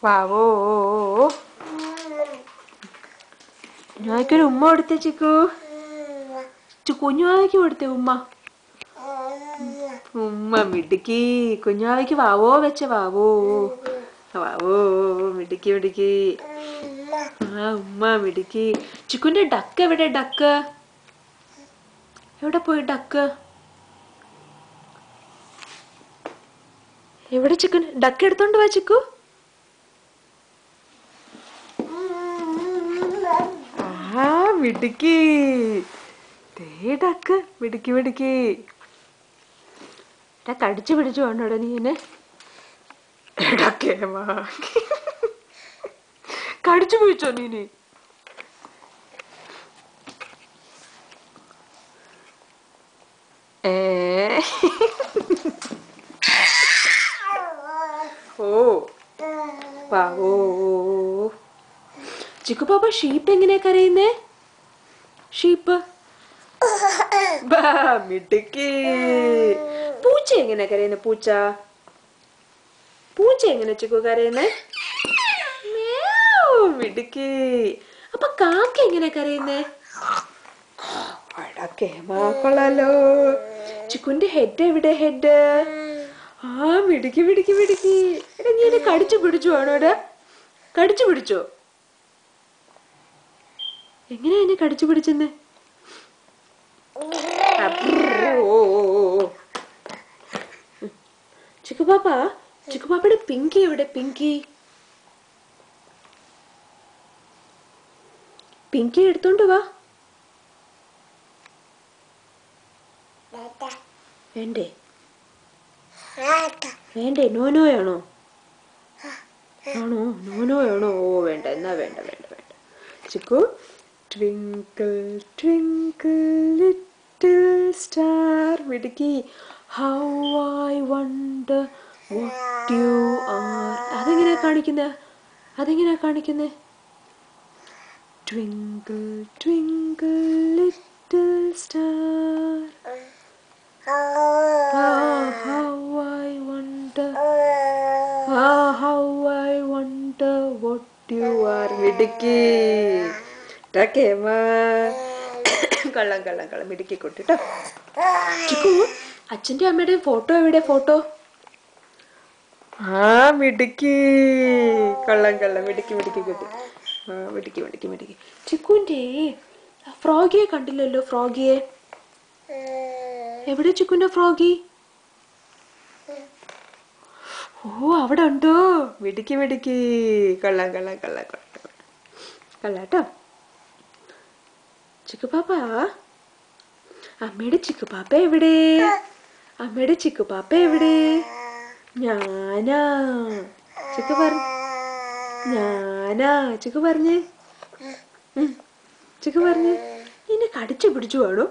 വാവോ കുഞ്ഞുവാവയ്ക്കൊരു ഉമ്മ കൊടുത്തേ ചിക്കു. കുഞ്ഞുവാവയ്ക്ക് കൊടുത്തേ ഉമ്മ. ഉമ്മ മിടുക്കി. കുഞ്ഞുവാവയ്ക്ക് വാവോ വെച്ച വാവോ. വാവോ മിടുക്കി മിടുക്കി. ആ ഉമ്മ മിടുക്കി. ചിക്കുന്റെ ഡക്ക് എവിടെ? ഡക്ക് എവിടെ പോയി? ഡക്ക് എവിടെ? ചിക്കൻ ഡക്ക് എടുത്തോണ്ട് വാ ചിക്കു. ആ മിടുക്കി. ഡക്ക് മിടുക്കി മിടുക്കി. കടിച്ചു പിടിച്ചു വേണോടെ നീ എന്നെ. കടിച്ചു പിടിച്ചോ നീന്? ഓ പാവോ. ചിക്കു പാപ്പ ഷീപ്പ് എങ്ങനെയാ കരയുന്നേ? ഷീപ്പ് മിടുക്കി. പൂച്ച എങ്ങനെയാ കരയുന്നേ? പൂച്ച പൂച്ച എങ്ങനെ ചിക്കു കരയുന്നേ? മിടുക്കി. അപ്പൊ കാക്ക എങ്ങനെ കരയുന്നേ? കൊള്ളാലോ. ചിക്കുന്റെ ഹെഡ് എവിടെ? ഹെഡ് ആ മിടുക്കി മിടുക്കി മിടുക്കി. എടാ നീ എന്നെ കടിച്ചു പിടിച്ചു ആണോടാ? കടിച്ചു പിടിച്ചോ? എങ്ങനെയാ എന്നെ കടിച്ചു പിടിച്ചെന്ന്? ചിക്കു പാപ്പ, ചിക്കു പാപ്പയുടെ പിങ്കി എവിടെ? പിങ്കി പിങ്കി എടുത്തോണ്ട് വാ. വേണ്ടേ? വേണ്ടേ? നോനോയാണോ? ആണോ? നോനോയാണോ? ഓ വേണ്ട, എന്നാ വേണ്ട വേണ്ട വേണ്ട. Chikku twinkle twinkle little star മിടുക്കി. How I wonder what you are. അതെങ്ങനെയാ കാണിക്കുന്നേ? അതെങ്ങനെയാ കാണിക്കുന്നേ? Twinkle twinkle little star. How I wonder, how I wonder what you are. മിടുക്കി. കള്ളം കള്ളം കള്ളം മിടുക്കി കൊട്ടിട്ടോ. ചിക്കു അച്ഛൻ്റെ അമ്മയുടെ ഫോട്ടോ എവിടെ? ഫോട്ടോ ആ മിടുക്കി. കള്ളം കള്ളം മിടുക്കി മിടുക്കി കൊട്ടി. ആ മിടുക്കി മിടുക്കി മിടുക്കി. ചിക്കുൻ്റെ ഫ്രോഗിയെ കണ്ടില്ലല്ലോ? ഫ്രോഗിയെ എവിടെ? ചിക്കുന്റെ ഫ്രോഗി ഓ അവിടെ ഉണ്ടോ? മിടുക്കി മിടുക്കി. കൊള്ളാം കൊള്ളാം കൊള്ളാം കൊള്ളാം കൊള്ളാട്ടോ. ചിക്കു പാപ്പ, അമ്മയുടെ ചിക്കു പാപ്പ എവിടെ? അമ്മയുടെ ചിക്കു പാപ്പ എവിടെ? ഞാനാ. ചിക്കു പറ ഞാനാ. ചിക്കു പറഞ്ഞേ. ചിക്കു പറഞ്ഞേ. നിന്നെ കടിച്ചു പിടിച്ചു വേണോ?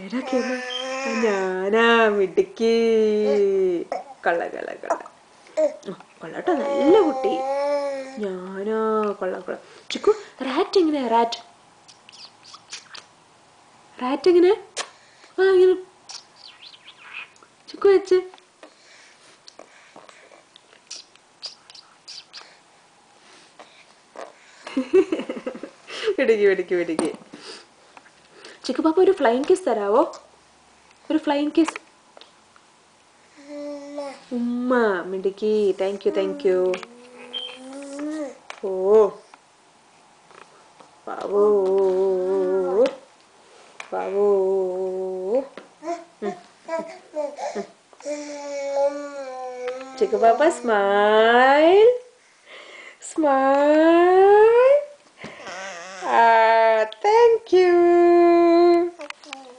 ഏടാക്കേന്ന്? ഞാനാ മിടുക്കി. കള്ള കള്ള കള്ള കൊള്ളാട്ടോ. നല്ല കുട്ടി. ഞാനാ. കൊള്ളാം കൊള്ളാം. ചിക്കു റാറ്റ് എങ്ങനെയാ? റാറ്റ് റാറ്റ് എങ്ങനെ? ആ ഇങ്ങനെ ചിക്കു വെച്ച്. മിടുക്കി മിടുക്കി മിടുക്കി. ചിക്കു പാപ്പ ഒരു ഫ്ലൈങ് കിസ് തരാവോ? ഒരു ഫ്ലൈങ് കിസ്. ഉമ്മ മിടുക്കി. Thank you thank you. ഓ പാവോ പാവോ. ചിക്കു പാപ്പ സ്മൈൽ സ്മൈൽ.